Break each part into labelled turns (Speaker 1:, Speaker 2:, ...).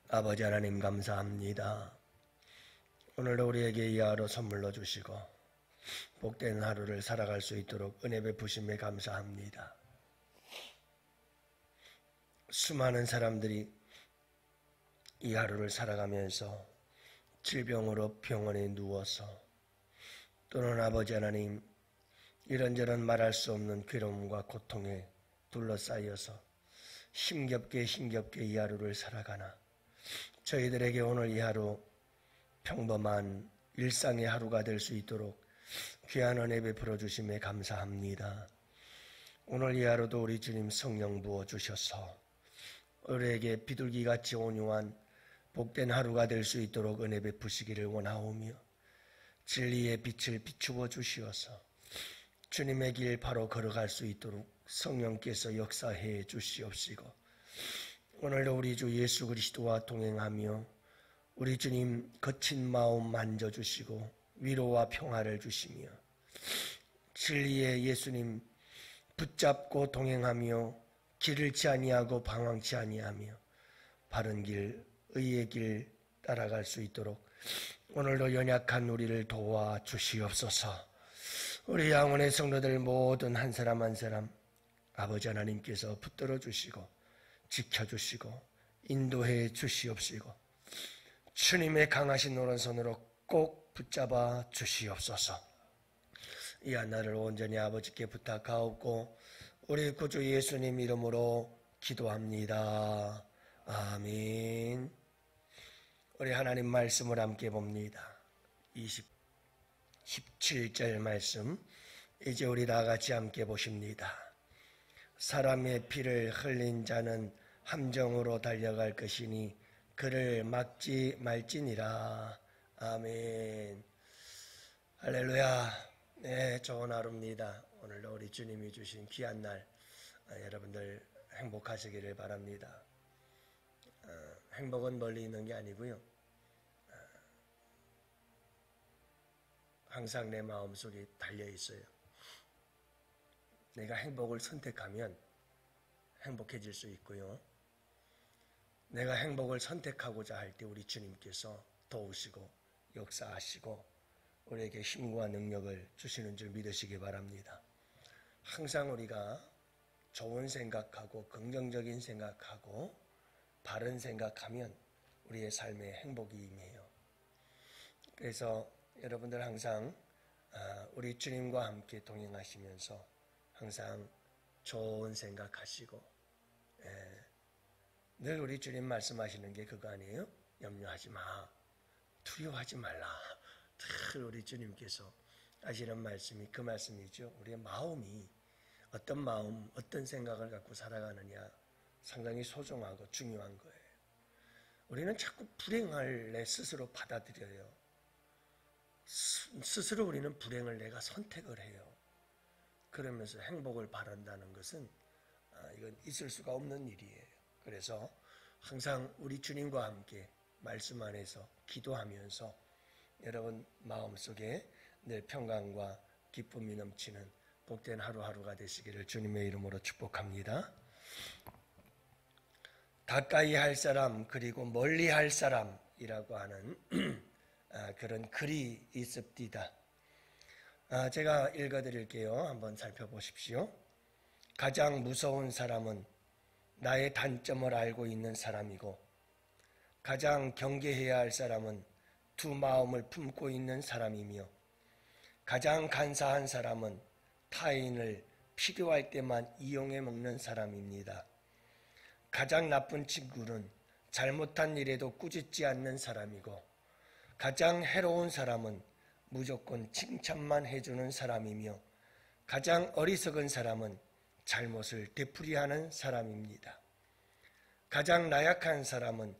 Speaker 1: 아버지 하나님 감사합니다. 오늘도 우리에게 이 하루 선물로 주시고 복된 하루를 살아갈 수 있도록 은혜 베푸심에 감사합니다. 수많은 사람들이 이 하루를 살아가면서 질병으로 병원에 누워서 또는 아버지 하나님 이런저런 말할 수 없는 괴로움과 고통에 둘러싸여서 힘겹게 이 하루를 살아가나 저희들에게 오늘 이 하루 평범한 일상의 하루가 될 수 있도록 귀한 은혜 베풀어 주심에 감사합니다. 오늘 이 하루도 우리 주님 성령 부어 주셔서 우리에게 비둘기같이 온유한 복된 하루가 될 수 있도록 은혜 베푸시기를 원하오며 진리의 빛을 비추어 주시어서 주님의 길 바로 걸어갈 수 있도록 성령께서 역사해 주시옵시고 오늘도 우리 주 예수 그리스도와 동행하며 우리 주님 거친 마음 만져주시고 위로와 평화를 주시며 진리의 예수님 붙잡고 동행하며 길을 잃지 아니하고 방황치 아니하며 바른 길, 의의 길 따라갈 수 있도록 오늘도 연약한 우리를 도와주시옵소서. 우리 양원의 성도들 모든 한 사람 한 사람 아버지 하나님께서 붙들어 주시고 지켜주시고 인도해 주시옵시고 주님의 강하신 오른손으로 꼭 붙잡아 주시옵소서. 이 하나를 온전히 아버지께 부탁하옵고 우리 구주 예수님 이름으로 기도합니다. 아멘. 우리 하나님 말씀을 함께 봅니다. 17절 말씀 이제 우리 다 같이 함께 보십니다. 사람의 피를 흘린 자는 함정으로 달려갈 것이니 그를 막지 말지니라. 아멘. 할렐루야. 네, 좋은 하루입니다. 오늘도 우리 주님이 주신 귀한 날 여러분들 행복하시기를 바랍니다. 행복은 멀리 있는 게 아니고요. 항상 내 마음속에 달려 있어요. 내가 행복을 선택하면 행복해질 수 있고요. 내가 행복을 선택하고자 할 때 우리 주님께서 도우시고 역사하시고 우리에게 힘과 능력을 주시는 줄 믿으시기 바랍니다. 항상 우리가 좋은 생각하고 긍정적인 생각하고 바른 생각하면 우리의 삶에 행복이 임해요. 그래서 여러분들 항상 우리 주님과 함께 동행하시면서 항상 좋은 생각하시고 늘 우리 주님 말씀하시는 게 그거 아니에요? 염려하지 마, 두려워하지 말라. 늘 우리 주님께서 하시는 말씀이 그 말씀이죠. 우리의 마음이 어떤 마음, 어떤 생각을 갖고 살아가느냐 상당히 소중하고 중요한 거예요. 우리는 자꾸 불행을 내 스스로 받아들여요. 스스로 우리는 불행을 내가 선택을 해요. 그러면서 행복을 바란다는 것은 이건 있을 수가 없는 일이에요. 그래서 항상 우리 주님과 함께 말씀 안에서 기도하면서 여러분 마음속에 늘 평강과 기쁨이 넘치는 복된 하루하루가 되시기를 주님의 이름으로 축복합니다. 가까이 할 사람 그리고 멀리 할 사람이라고 하는 그런 글이 있습니다. 제가 읽어드릴게요. 한번 살펴보십시오. 가장 무서운 사람은 나의 단점을 알고 있는 사람이고 가장 경계해야 할 사람은 두 마음을 품고 있는 사람이며 가장 간사한 사람은 타인을 필요할 때만 이용해 먹는 사람입니다. 가장 나쁜 친구는 잘못한 일에도 꾸짖지 않는 사람이고 가장 해로운 사람은 무조건 칭찬만 해주는 사람이며 가장 어리석은 사람은 잘못을 되풀이하는 사람입니다. 가장 나약한 사람은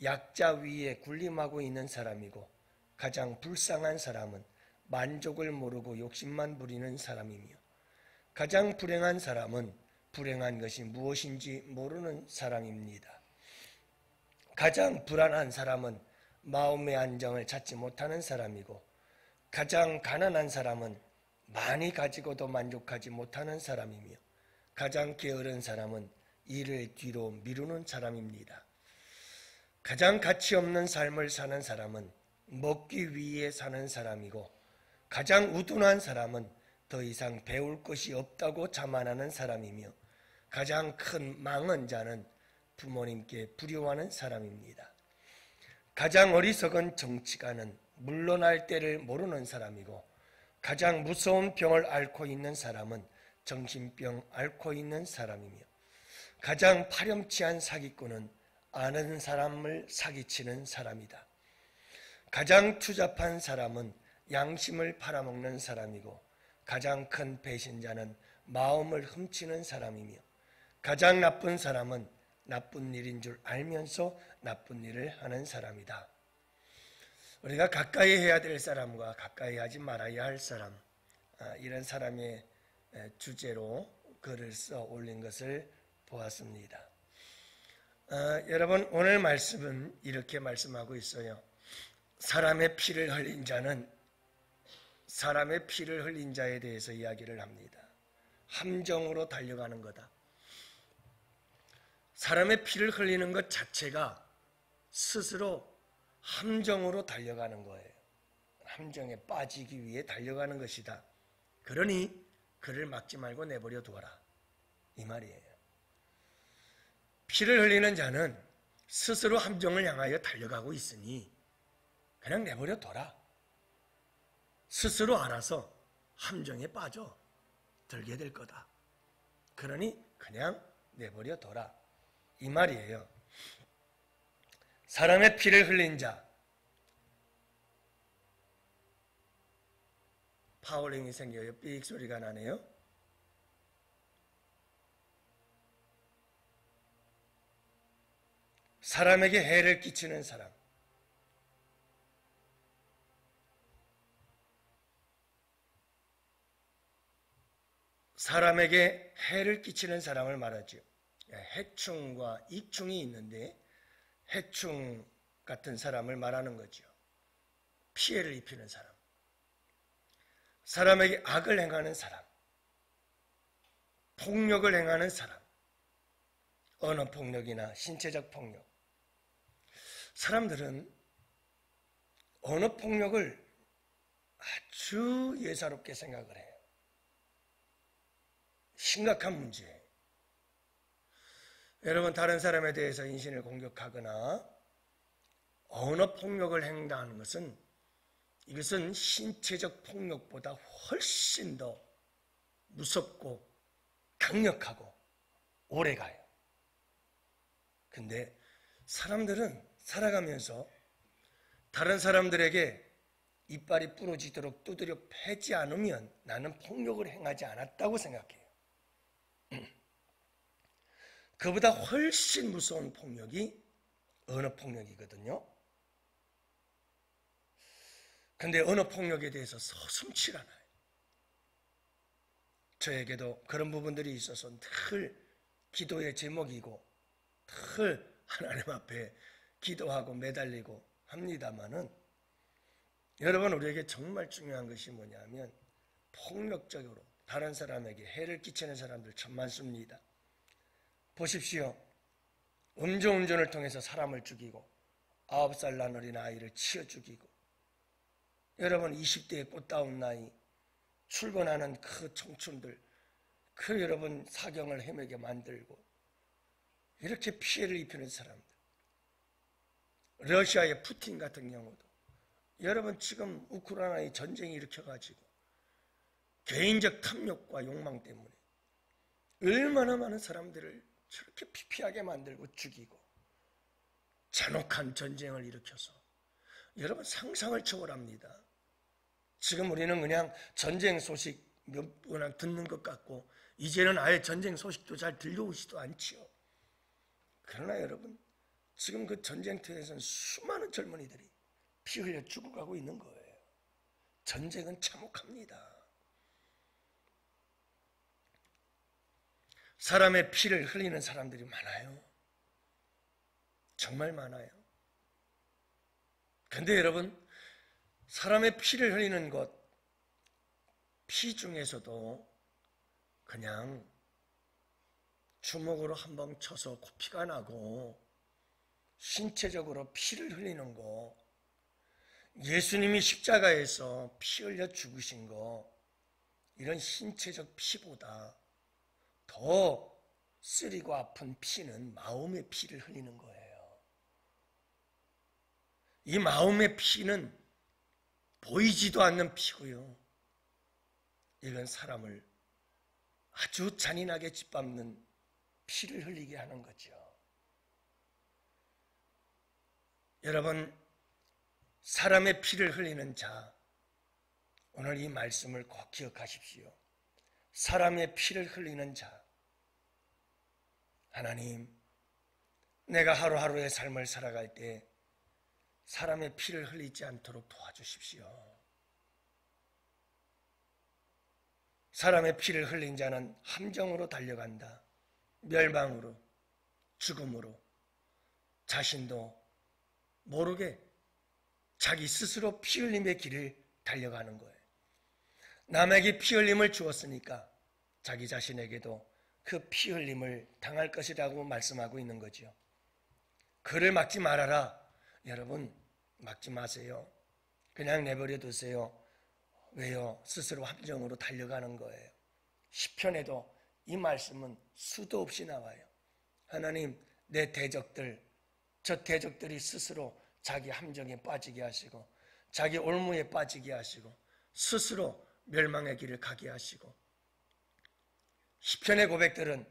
Speaker 1: 약자 위에 군림하고 있는 사람이고 가장 불쌍한 사람은 만족을 모르고 욕심만 부리는 사람이며 가장 불행한 사람은 불행한 것이 무엇인지 모르는 사람입니다. 가장 불안한 사람은 마음의 안정을 찾지 못하는 사람이고 가장 가난한 사람은 많이 가지고도 만족하지 못하는 사람이며 가장 게으른 사람은 일을 뒤로 미루는 사람입니다. 가장 가치 없는 삶을 사는 사람은 먹기 위해 사는 사람이고, 가장 우둔한 사람은 더 이상 배울 것이 없다고 자만하는 사람이며, 가장 큰 망언 자는 부모님께 불효하는 사람입니다. 가장 어리석은 정치가는 물러날 때를 모르는 사람이고, 가장 무서운 병을 앓고 있는 사람은 정신병 앓고 있는 사람이며, 가장 파렴치한 사기꾼은 아는 사람을 사기치는 사람이다. 가장 추잡한 사람은 양심을 팔아먹는 사람이고, 가장 큰 배신자는 마음을 훔치는 사람이며, 가장 나쁜 사람은 나쁜 일인 줄 알면서 나쁜 일을 하는 사람이다. 우리가 가까이 해야 될 사람과 가까이 하지 말아야 할 사람, 이런 사람의 주제로 글을 써 올린 것을 보았습니다. 여러분, 오늘 말씀은 이렇게 말씀하고 있어요. 사람의 피를 흘린 자는 사람의 피를 흘린 자에 대해서 이야기를 합니다. 함정으로 달려가는 거다. 사람의 피를 흘리는 것 자체가 스스로 함정으로 달려가는 거예요. 함정에 빠지기 위해 달려가는 것이다. 그러니 그를 막지 말고 내버려 두어라, 이 말이에요. 피를 흘리는 자는 스스로 함정을 향하여 달려가고 있으니 그냥 내버려 둬라. 스스로 알아서 함정에 빠져 들게 될 거다. 그러니 그냥 내버려 둬라, 이 말이에요. 사람의 피를 흘린 자, 파워링이 생겨요. 삑 소리가 나네요. 사람에게 해를 끼치는 사람, 사람에게 해를 끼치는 사람을 말하죠. 해충과 익충이 있는데 해충 같은 사람을 말하는 거죠. 피해를 입히는 사람, 사람에게 악을 행하는 사람, 폭력을 행하는 사람, 언어폭력이나 신체적 폭력. 사람들은 언어폭력을 아주 예사롭게 생각을 해요. 심각한 문제예요. 여러분, 다른 사람에 대해서 인신을 공격하거나 언어폭력을 행하는 것은, 이것은 신체적 폭력보다 훨씬 더 무섭고 강력하고 오래가요. 근데 사람들은 살아가면서 다른 사람들에게 이빨이 부러지도록 두드려 패지 않으면 나는 폭력을 행하지 않았다고 생각해요. 그보다 훨씬 무서운 폭력이 언어폭력이거든요. 근데 언어폭력에 대해서 서슴질 않아요. 저에게도 그런 부분들이 있어서 늘 기도의 제목이고 늘 하나님 앞에 기도하고 매달리고 합니다마는, 여러분, 우리에게 정말 중요한 것이 뭐냐면 폭력적으로 다른 사람에게 해를 끼치는 사람들 참 많습니다. 보십시오. 음주운전을 통해서 사람을 죽이고 9살 난 어린 아이를 치어 죽이고, 여러분 20대의 꽃다운 나이, 출근하는 그 청춘들, 그 여러분 사경을 헤매게 만들고 이렇게 피해를 입히는 사람들. 러시아의 푸틴 같은 경우도 여러분 지금 우크라이나의 전쟁이 일으켜가지고 개인적 탐욕과 욕망 때문에 얼마나 많은 사람들을 저렇게 피폐하게 만들고 죽이고 잔혹한 전쟁을 일으켜서 여러분 상상을 초월합니다. 지금 우리는 그냥 전쟁 소식 몇 번 듣는 것 같고 이제는 아예 전쟁 소식도 잘 들려오지도 않지요. 그러나 여러분, 지금 그 전쟁터에서는 수많은 젊은이들이 피 흘려 죽어가고 있는 거예요. 전쟁은 참혹합니다. 사람의 피를 흘리는 사람들이 많아요. 정말 많아요. 근데 여러분, 사람의 피를 흘리는 것, 피 중에서도 그냥 주먹으로 한 방 쳐서 코피가 나고 신체적으로 피를 흘리는 거, 예수님이 십자가에서 피 흘려 죽으신 거, 이런 신체적 피보다 더 쓰리고 아픈 피는 마음의 피를 흘리는 거예요. 이 마음의 피는 보이지도 않는 피고요. 이건 사람을 아주 잔인하게 짓밟는 피를 흘리게 하는 거죠. 여러분, 사람의 피를 흘리는 자, 오늘 이 말씀을 꼭 기억하십시오. 사람의 피를 흘리는 자, 하나님, 내가 하루하루의 삶을 살아갈 때 사람의 피를 흘리지 않도록 도와주십시오. 사람의 피를 흘린 자는 함정으로 달려간다. 멸망으로, 죽음으로, 자신도 모르게 자기 스스로 피 흘림의 길을 달려가는 거예요. 남에게 피 흘림을 주었으니까 자기 자신에게도 그 피 흘림을 당할 것이라고 말씀하고 있는 거죠. 그를 막지 말아라. 여러분, 막지 마세요. 그냥 내버려 두세요. 왜요? 스스로 함정으로 달려가는 거예요. 시편에도 이 말씀은 수도 없이 나와요. 하나님, 내 대적들, 저 대적들이 스스로 자기 함정에 빠지게 하시고 자기 올무에 빠지게 하시고 스스로 멸망의 길을 가게 하시고, 시편의 고백들은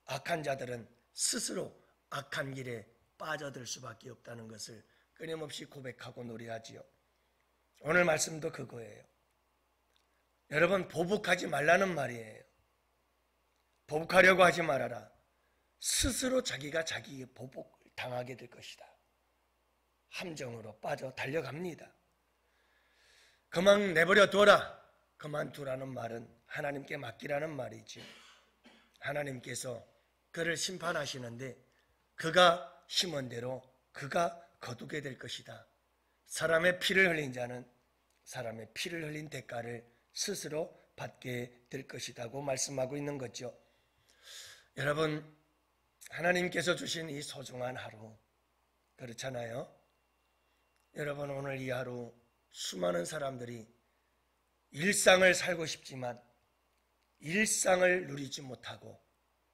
Speaker 1: 악한 자들은 스스로 악한 길에 빠져들 수밖에 없다는 것을 끊임없이 고백하고 노래하지요. 오늘 말씀도 그거예요. 여러분, 보복하지 말라는 말이에요. 보복하려고 하지 말아라. 스스로 자기가 자기의 보복을 당하게 될 것이다. 함정으로 빠져 달려갑니다. 그만 내버려 둬라. 그만두라는 말은 하나님께 맡기라는 말이지. 하나님께서 그를 심판하시는데 그가 심은 대로 그가 거두게 될 것이다. 사람의 피를 흘린 자는 사람의 피를 흘린 대가를 스스로 받게 될 것이라고 말씀하고 있는 거죠. 여러분, 하나님께서 주신 이 소중한 하루, 그렇잖아요. 여러분, 오늘 이 하루 수많은 사람들이 일상을 살고 싶지만 일상을 누리지 못하고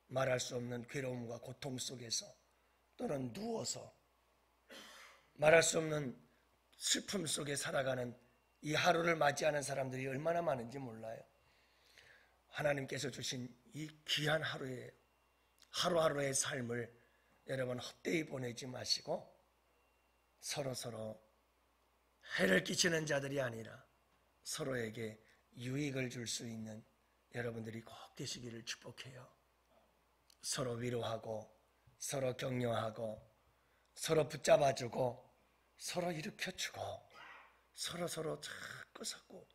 Speaker 1: 말할 수 없는 괴로움과 고통 속에서 또는 누워서 말할 수 없는 슬픔 속에 살아가는 이 하루를 맞이하는 사람들이 얼마나 많은지 몰라요. 하나님께서 주신 이 귀한 하루에 하루하루의 삶을 여러분 헛되이 보내지 마시고 서로 해를 끼치는 자들이 아니라 서로에게 유익을 줄 수 있는 여러분들이 꼭 되시기를 축복해요. 서로 위로하고 서로 격려하고 서로 붙잡아주고 서로 일으켜주고 서로 자꾸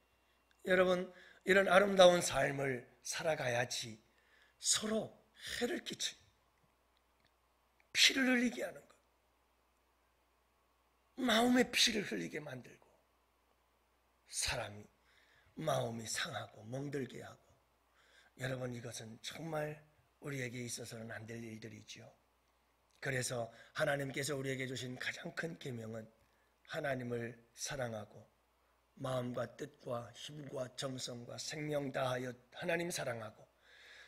Speaker 1: 여러분, 이런 아름다운 삶을 살아가야지. 서로 해를 끼치 피를 흘리게 하는 것, 마음의 피를 흘리게 만들고 사람이 마음이 상하고 멍들게 하고, 여러분, 이것은 정말 우리에게 있어서는 안 될 일들이죠. 그래서 하나님께서 우리에게 주신 가장 큰 계명은 하나님을 사랑하고 마음과 뜻과 힘과 정성과 생명 다하여 하나님 사랑하고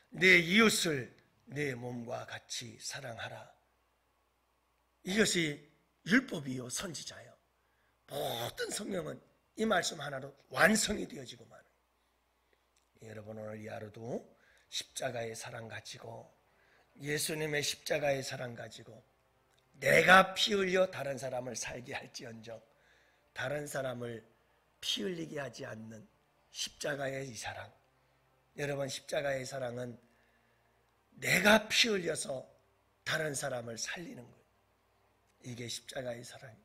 Speaker 1: 내 이웃을 내 몸과 같이 사랑하라. 이것이 율법이요 선지자요. 모든 성경은 이 말씀 하나로 완성이 되어지고 마는. 여러분, 오늘 이 하루도 십자가의 사랑 가지고 예수님의 십자가의 사랑 가지고 내가 피 흘려 다른 사람을 살게 할지언정 다른 사람을 피 흘리게 하지 않는 십자가의 이 사랑. 여러분, 십자가의 사랑은 내가 피 흘려서 다른 사람을 살리는 거예요. 이게 십자가의 사랑이에요.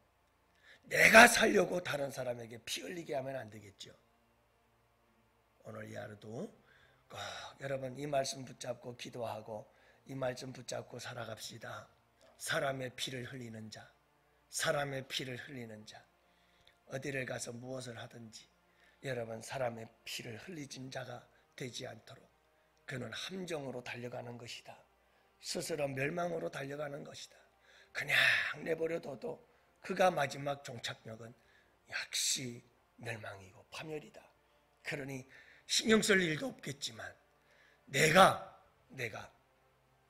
Speaker 1: 내가 살려고 다른 사람에게 피 흘리게 하면 안 되겠죠. 오늘 이 하루도 꼭 여러분 이 말씀 붙잡고 기도하고 이 말씀 붙잡고 살아갑시다. 사람의 피를 흘리는 자, 사람의 피를 흘리는 자, 어디를 가서 무엇을 하든지 여러분 사람의 피를 흘리진 자가 되지 않도록. 그는 함정으로 달려가는 것이다. 스스로 멸망으로 달려가는 것이다. 그냥 내버려둬도 그가 마지막 종착역은 역시 멸망이고 파멸이다. 그러니 신경 쓸 일도 없겠지만 내가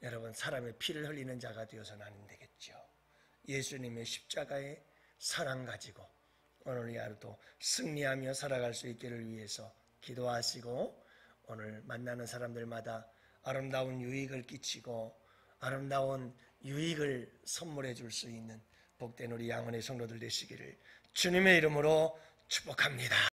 Speaker 1: 여러분 사람의 피를 흘리는 자가 되어서는 안 되겠죠. 예수님의 십자가의 사랑 가지고 오늘 이 하루도 승리하며 살아갈 수 있기를 위해서 기도하시고 오늘 만나는 사람들마다 아름다운 유익을 끼치고 아름다운 유익을 선물해 줄 수 있는 복된 우리 양원의 성도들 되시기를 주님의 이름으로 축복합니다.